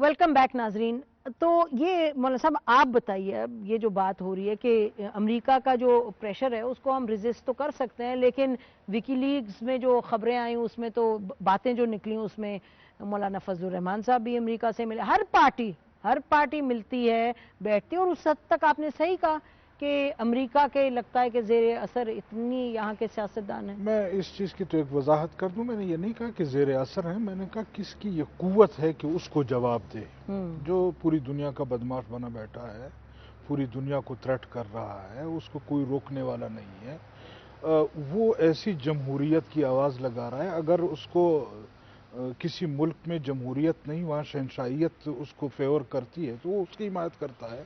Welcome back ناظرین. تو یہ مولانا صاحب آپ بتائیے, اب یہ جو بات ہو رہی ہے کہ امریکہ کا جو پریشر ہے اس کو ہم ریزسٹ تو کر سکتے ہیں, لیکن وکی لیگز میں جو خبریں آئیں اس میں تو باتیں جو نکلیں اس میں مولانا فضل الرحمان صاحب بھی امریکہ سے ملے, ہر پارٹی ملتی ہے, بیٹھتی ہے, اور اس حد تک آپ نے صحیح کہا کہ امریکہ کے لگتا ہے کہ زیر اثر اتنی یہاں کے سیاستدان ہیں. میں اس چیز کی تو ایک وضاحت کر دوں, میں نے یہ نہیں کہا کہ زیر اثر ہے, میں نے کہا کس کی یہ قوت ہے کہ اس کو جواب دے. جو پوری دنیا کا بدماش بنا بیٹھا ہے, پوری دنیا کو تھریٹ کر رہا ہے, اس کو کوئی روکنے والا نہیں ہے, وہ ایسی جمہوریت کی آواز لگا رہا ہے. اگر اس کو کسی ملک میں جمہوریت نہیں, وہاں شہنشاہیت اس کو فیور کرتی ہے تو وہ اس کی حمایت کرتا ہے.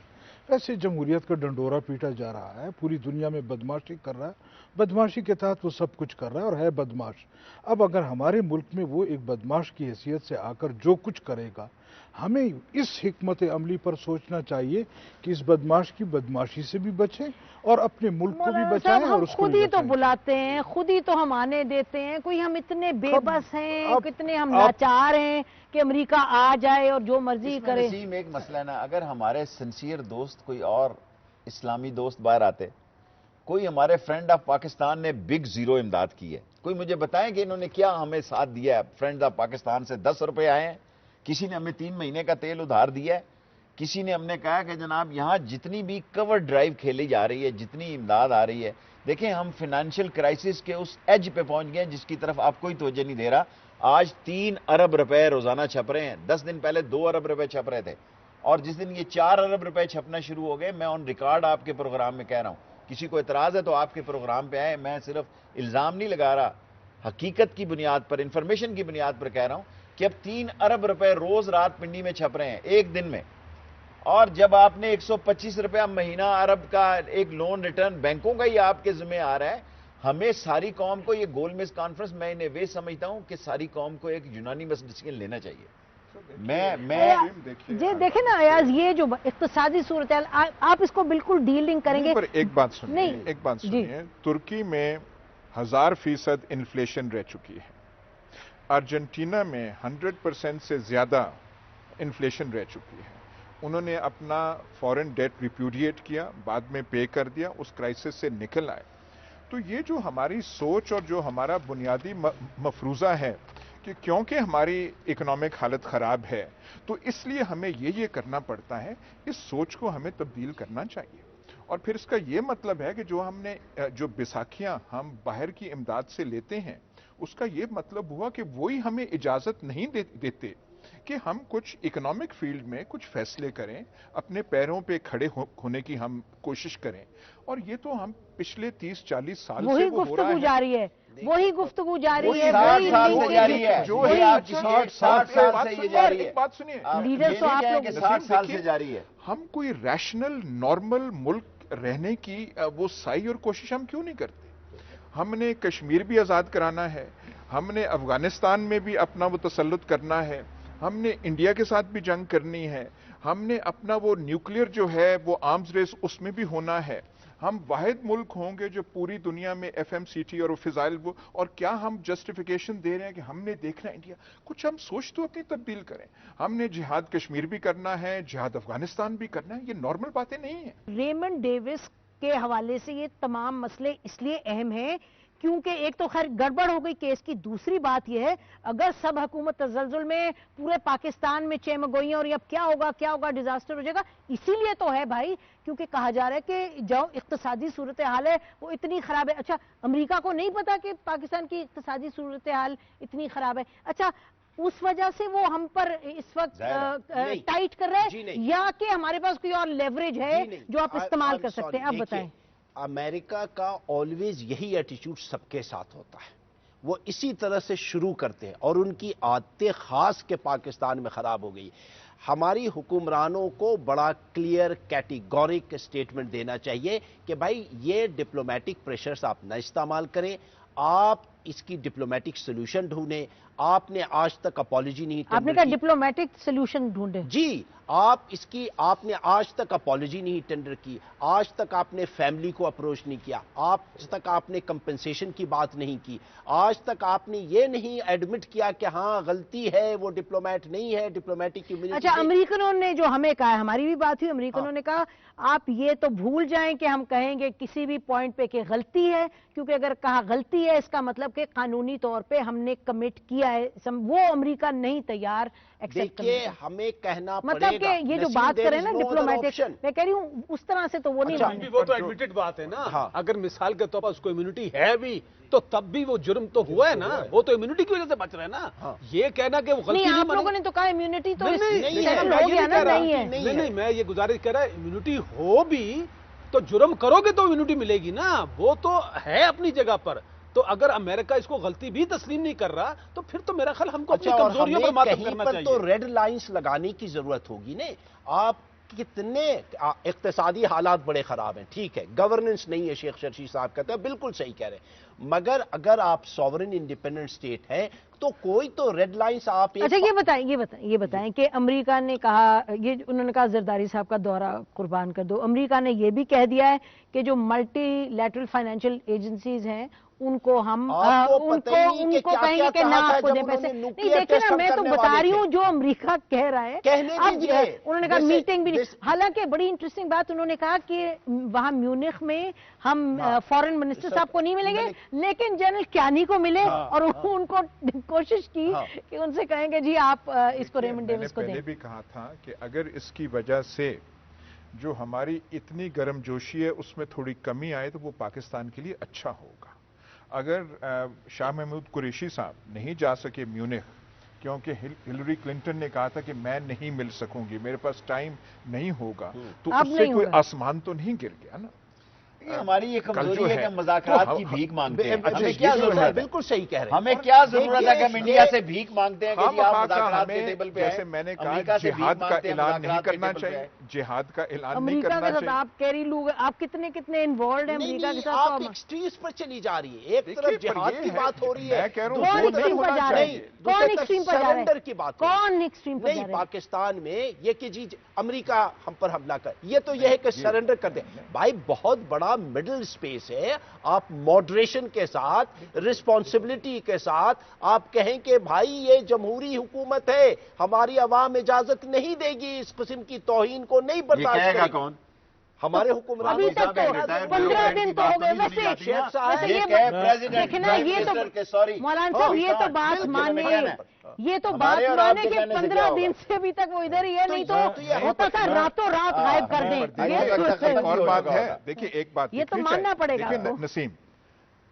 ایسے جمہوریت کا ڈنڈورا پیٹا جا رہا ہے, پوری دنیا میں بدماشی کر رہا ہے, بدماشی کے تحت وہ سب کچھ کر رہا ہے اور ہے بدماش. اب اگر ہمارے ملک میں وہ ایک بدماش کی حیثیت سے آ کر جو کچھ کرے گا, ہمیں اس حکمت عملی پر سوچنا چاہیے کہ اس بدماش کی بدماشی سے بھی بچیں اور اپنے ملک کو بھی بچائیں اور اس کو بھی خود ہی تو بچائیں. بلاتے ہیں, خود ہی تو ہم آنے دیتے ہیں, کوئی ہم اتنے بے بس ہیں, کتنے ہم لاچار ہیں کہ امریکہ آ جائے اور جو مرضی کرے. نسیم ایک مسئلہ ہے نا, اگر ہمارے سنسیئر دوست کوئی اور اسلامی دوست باہر آتے, کوئی ہمارے فرینڈ آف پاکستان نے بگ زیرو امداد کی ہے, کوئی مجھے بتائیں کہ انہوں نے کیا ہمیں ساتھ دیا ہے. فرینڈ آف پاکستان سے 10 روپے آئے ہیں, کسی نے ہمیں 3 مہینے کا تیل ادھار دیا ہے, کسی نے ہم نے کہا کہ جناب یہاں جتنی بھی کور ڈرائیو کھیلی جا رہی ہے, جتنی امداد آ رہی ہے, دیکھیں ہم فائنینشیل کرائسس کے اس ایج پہ پہنچ گئے جس کی طرف آپ کوئی توجہ نہیں دے رہا. آج 3 ارب روپے روزانہ چھپ رہے ہیں, 10 دن پہلے 2 ارب روپے چھپ رہے تھے, اور جس دن یہ 4 ارب روپے چھپنا شروع ہو گئے, میں آن ریکارڈ آپ کے پروگرام میں کہہ رہا ہوں, کسی کو اعتراض ہے تو آپ کے پروگرام پہ آئے, میں صرف الزام نہیں لگا رہا, حقیقت کی بنیاد پر, انفارمیشن کی بنیاد پر کہہ رہا ہوں کہ اب 3 ارب روپے روز رات پنڈی میں چھپ رہے ہیں ایک دن میں. اور جب آپ نے 125 روپے مہینہ ارب کا ایک لون ریٹرن بینکوں کا ہی آپ کے ذمہ آ رہا ہے, ہمیں ساری قوم کو یہ گول میز کانفرنس, میں انہیں وہ سمجھتا ہوں کہ ساری قوم کو ایک یونانیمس ڈیسیژن لینا چاہیے. جی دیکھیں نا ایاز, یہ جو اقتصادی صورتحال آپ اس کو بالکل ڈیلنگ کریں گے. ایک بات سنیے, ترکی میں 1000% انفلیشن رہ چکی ہے, ارجنٹینا میں 100% سے زیادہ انفلیشن رہ چکی ہے. انہوں نے اپنا فورن ڈیٹ ریپیوڈیٹ کیا, بعد میں پے کر دیا, اس کرائسس سے نکل آئے. تو یہ جو ہماری سوچ اور جو ہمارا بنیادی مفروضہ ہے کہ کیونکہ ہماری اکنامک حالت خراب ہے تو اس لیے ہمیں یہ کرنا پڑتا ہے, اس سوچ کو ہمیں تبدیل کرنا چاہیے. اور پھر اس کا یہ مطلب ہے کہ جو بیساکھیاں ہم باہر کی امداد سے لیتے ہیں, اس کا یہ مطلب ہوا کہ وہی ہمیں اجازت نہیں دیتے کہ ہم کچھ اکنامک فیلڈ میں کچھ فیصلے کریں, اپنے پیروں پہ کھڑے ہونے کی ہم کوشش کریں. اور یہ تو ہم پچھلے 30-40 سال سے وہ ہو رہا ہے, وہی گفتگو جاری ہے, وہی گفتگو جاری ہے, 60 سال سے جاری ہے, جو ہے آپ 60 سال سے یہ جاری ہے. ایک بات سنیے, لیڈر تو آپ لوگ 60 سال سے جاری ہے. ہم کوئی ریشنل نارمل ملک رہنے کی وہ سعی اور کوشش ہم کیوں نہیں کرتے؟ ہم نے کشمیر بھی آزاد کرانا ہے, ہم نے افغانستان میں بھی اپنا وہ تسلط کرنا ہے, ہم نے انڈیا کے ساتھ بھی جنگ کرنی ہے, ہم نے اپنا وہ نیوکلیئر جو ہے وہ آرمز ریس اس میں بھی ہونا ہے. ہم واحد ملک ہوں گے جو پوری دنیا میں FMCT اور فضائل وہ, اور کیا ہم جسٹیفیکیشن دے رہے ہیں کہ ہم نے دیکھنا انڈیا, کچھ ہم سوچ تو اپنی تبدیل کریں. ہم نے جہاد کشمیر بھی کرنا ہے, جہاد افغانستان بھی کرنا ہے, یہ نارمل باتیں نہیں ہیں. ریمنڈ ڈیوس کے حوالے سے یہ تمام مسئلے اس لیے اہم ہیں کیونکہ ایک تو خیر گڑبڑ ہو گئی کیس کی, دوسری بات یہ ہے اگر سب حکومت تزلزل میں پورے پاکستان میں چمگوئیاں اور اب کیا ہوگا ڈیزاسٹر ہو جائے گا, اسی لیے تو ہے بھائی, کیونکہ کہا جا رہا ہے کہ جو اقتصادی صورتحال ہے وہ اتنی خراب ہے. اچھا امریکہ کو نہیں پتا کہ پاکستان کی اقتصادی صورتحال اتنی خراب ہے, اچھا اس وجہ سے وہ ہم پر اس وقت ٹائٹ کر رہے ہیں, یا کہ ہمارے پاس کوئی اور لیوریج ہے جو آپ استعمال کر سکتے ہیں؟ اب بتائیں. امریکہ کا آلویز یہی ایٹیٹیوڈ سب کے ساتھ ہوتا ہے, وہ اسی طرح سے شروع کرتے ہیں, اور ان کی عادتیں خاص کے پاکستان میں خراب ہو گئی. ہماری حکمرانوں کو بڑا کلیئر کیٹیگورک اسٹیٹمنٹ دینا چاہیے کہ بھائی یہ ڈپلومیٹک پریشرز آپ نہ استعمال کریں, آپ اس کی ڈپلومیٹک سولوشن ڈھونڈیں. آپ نے آج تک اپالوجی نہیں آپ نے کہا ڈپلومیٹک سولوشن ڈھونڈے. جی آپ نے آج تک اپالوجی نہیں ٹینڈر کی, آج تک آپ نے فیملی کو اپروچ نہیں کیا, آج تک آپ نے کمپنسیشن کی بات نہیں کی, آج تک آپ نے یہ نہیں ایڈمٹ کیا کہ ہاں غلطی ہے, وہ ڈپلومیٹ نہیں ہے, ڈپلومیٹک کمیونٹی. اچھا, امریکنوں نے جو ہمیں کہا ہے, ہماری بھی بات ہوئی, امریکنوں نے کہا آپ یہ تو بھول جائیں کہ ہم کہیں گے کسی بھی پوائنٹ پہ کہ غلطی ہے, کیونکہ اگر کہا غلطی ہے اس کا مطلب کہ قانونی طور پہ ہم نے کمٹ کیا ہے. وہ امریکہ نہیں تیار ایکسپٹ کرنے. دیکھیے ہمیں کہنا پڑے مطلب کہ یہ جو بات کریں نا ڈپلومیٹک, میں کہہ رہی ہوں اس طرح سے تو وہ نہیں مانیں. وہ تو ایڈمیٹڈ بات ہے نا. اگر مثال کے طور پر اس کو امیونٹی ہے بھی تو تب بھی وہ جرم تو ہوا ہے نا, وہ تو امیونٹی کی وجہ سے بچ رہا ہے نا. یہ کہنا کہ وہ غلطی نہیں, آپ لوگوں نے تو کہا امیونٹی تو نہیں, میں یہ گزارش کر رہا ہے امیونٹی ہو بھی تو جرم کرو گے تو امیونٹی ملے گی نا, وہ تو ہے اپنی جگہ پر. تو اگر امریکہ اس کو غلطی بھی تسلیم نہیں کر رہا تو پھر تو میرا خیال ہم کو اپنی کمزوریوں پر ماتم کرنا چاہیے. تو ریڈ لائنز لگانے کی ضرورت ہوگی نا. آپ کتنے اقتصادی حالات بڑے خراب ہیں, ٹھیک ہے, گورننس نہیں ہے, شیخ شرشی صاحب کہتے ہیں, بالکل صحیح کہہ رہے ہیں, مگر اگر آپ سوورن انڈیپینڈنٹ اسٹیٹ ہیں تو کوئی تو ریڈ لائنز آپ. اچھا, یہ بتائیں کہ امریکہ نے کہا, یہ انہوں نے کہا زرداری صاحب کا دورہ قربان کر دو, امریکہ نے یہ بھی کہہ دیا ہے کہ جو ملٹی لیٹرل فائنینشیل ایجنسیز ہیں ان کو ہم ان کو کہیں گے کہ نہ آپ کو دیں پیسے. نہیں دیکھیں نا, میں تو بتا رہی ہوں جو امریکہ کہہ رہا ہے. انہوں نے کہا میٹنگ بھی نہیں, حالانکہ بڑی انٹرسٹنگ بات انہوں نے کہا کہ وہاں میونخ میں ہم فورن منسٹر صاحب کو نہیں ملیں گے لیکن جنرل کیانی کو ملے, اور ان کو کوشش کی کہ ان سے کہیں گے جی آپ اس کو ریمنڈ ڈیوس کو دیں. میں نے بھی کہا تھا کہ اگر اس کی وجہ سے جو ہماری اتنی گرم جوشی ہے اس میں تھوڑی کمی آئے تو وہ پاکستان کے لیے اچھا ہوگا. اگر شاہ محمود قریشی صاحب نہیں جا سکے میونخ کیونکہ ہلری کلنٹن نے کہا تھا کہ میں نہیں مل سکوں گی, میرے پاس ٹائم نہیں ہوگا, تو اس سے کوئی آسمان تو نہیں گر گیا نا. ہماری یہ کمزوری ہے کہ ہم مذاکرات کی بھیک مانگتے ہیں. ہمیں کیا ضرورت ہے, بالکل صحیح کہہ رہے ہیں, ہمیں کیا ضرورت ہے کہ ہم انڈیا سے بھیک مانگتے ہیں کہ جی آپ مذاکرات کے ٹیبل پہ جیسے میں نے کہا جہاد کا اعلان نہیں کرنا چاہیے, جہاد کا اعلان نہیں کرنا چاہیے. آپ کہہ رہی لوگ, آپ کتنے انوالوڈ ہیں امریکہ کے ساتھ, آپ ایکسٹریمز پر چلی جا رہی ہے. ایک طرف جہاد کی بات ہو رہی ہے, میں کہہ رہا ہوں کون ایکسٹریم پر جا رہے ہیں, کون ایکسٹریم پر جا رہے ہیں, کی بات کون ایکسٹریم پر جا رہے ہیں. نہیں, پاکستان میں یہ کہ جی امریکہ ہم پر حملہ کر, یہ تو یہ ہے کہ سرنڈر کر دیں. بھائی بہت بڑا مڈل اسپیس ہے, آپ ماڈریشن کے ساتھ, رسپانسبلٹی کے ساتھ آپ کہیں کہ بھائی یہ جمہوری حکومت ہے, ہماری عوام اجازت نہیں دے گی, اس قسم کی توہین کو نہیں برداشت کرے گا. کون؟ ہمارے حکمران. ابھی تک تو 15 دن تو ہو گئے. ویسے یہ تو مولانا صاحب یہ تو بات مانے, یہ تو بات مانے کہ 15 دن سے ابھی تک وہ ادھر ہی ہے, نہیں تو ہوتا تھا راتوں رات غائب کر دیں. اور بات ہے, دیکھیے ایک بات یہ تو ماننا پڑے گا. نسیم,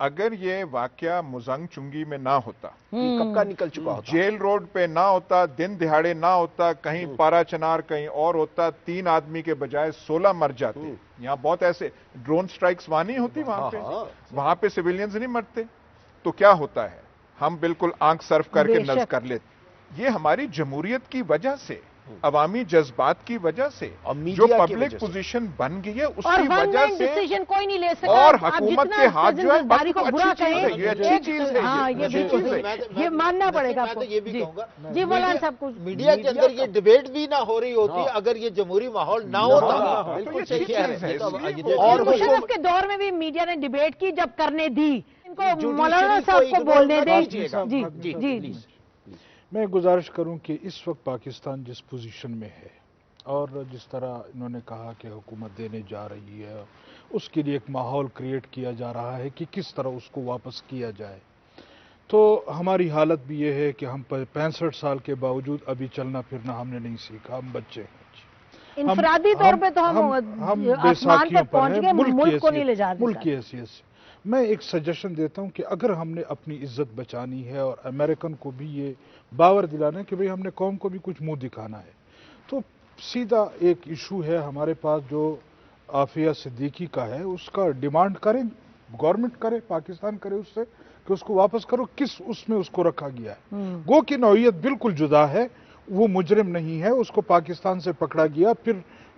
اگر یہ واقعہ مزنگ چنگی میں نہ ہوتا, کب کا نکل چکا ہوتا, جیل روڈ پہ نہ ہوتا, دن دہاڑے نہ ہوتا, کہیں پارا چنار کہیں اور ہوتا, 3 آدمی کے بجائے 16 مر جاتے. یہاں بہت ایسے ڈرون سٹرائکس وہاں نہیں ہوتی, وہاں پہ سیویلینز نہیں مرتے, تو کیا ہوتا ہے, ہم بالکل آنکھ صرف کر کے نظر کر لیتے. یہ ہماری جمہوریت کی وجہ سے, عوامی جذبات کی وجہ سے, جو پبلک پوزیشن بن گئی ہے اس کی وجہ سے, کوئی نہیں لے سکتا, اور حکومت کے ہاتھ جو ہے اچھی چیز ہے, یہ اچھی چیز ہے, یہ ماننا پڑے گا. میں تو یہ بھی کہوں گا جی مولانا صاحب, کچھ میڈیا کے اندر یہ ڈیبیٹ بھی نہ ہو رہی ہوتی اگر یہ جمہوری ماحول نہ ہوتا. بالکل صحیح کہہ رہے ہیں. اور مشرف کے دور میں بھی میڈیا نے ڈیبیٹ کی جب کرنے دی, ان کو مولانا صاحب کو بولنے دیں. جی جی میں گزارش کروں کہ اس وقت پاکستان جس پوزیشن میں ہے اور جس طرح انہوں نے کہا کہ حکومت دینے جا رہی ہے, اس کے لیے ایک ماحول کریٹ کیا جا رہا ہے کہ کس طرح اس کو واپس کیا جائے, تو ہماری حالت بھی یہ ہے کہ ہم 65 سال کے باوجود ابھی چلنا پھرنا ہم نے نہیں سیکھا, ہم بچے ہیں. انفرادی طور پہ تو ہم آسمان پہ پہنچ گئے, ملک کو نہیں لے جا رہے. ملک کی حیثیت سے میں ایک سجیشن دیتا ہوں کہ اگر ہم نے اپنی عزت بچانی ہے اور امریکن کو بھی یہ باور دلانا ہے کہ بھئی ہم نے قوم کو بھی کچھ منہ دکھانا ہے, تو سیدھا ایک ایشو ہے ہمارے پاس جو عافیہ صدیقی کا ہے, اس کا ڈیمانڈ کریں, گورنمنٹ کرے, پاکستان کرے اس سے کہ اس کو واپس کرو. کس اس میں اس کو رکھا گیا ہے, گو کی نوعیت بالکل جدا ہے, وہ مجرم نہیں ہے, اس کو پاکستان سے پکڑا گیا, پھر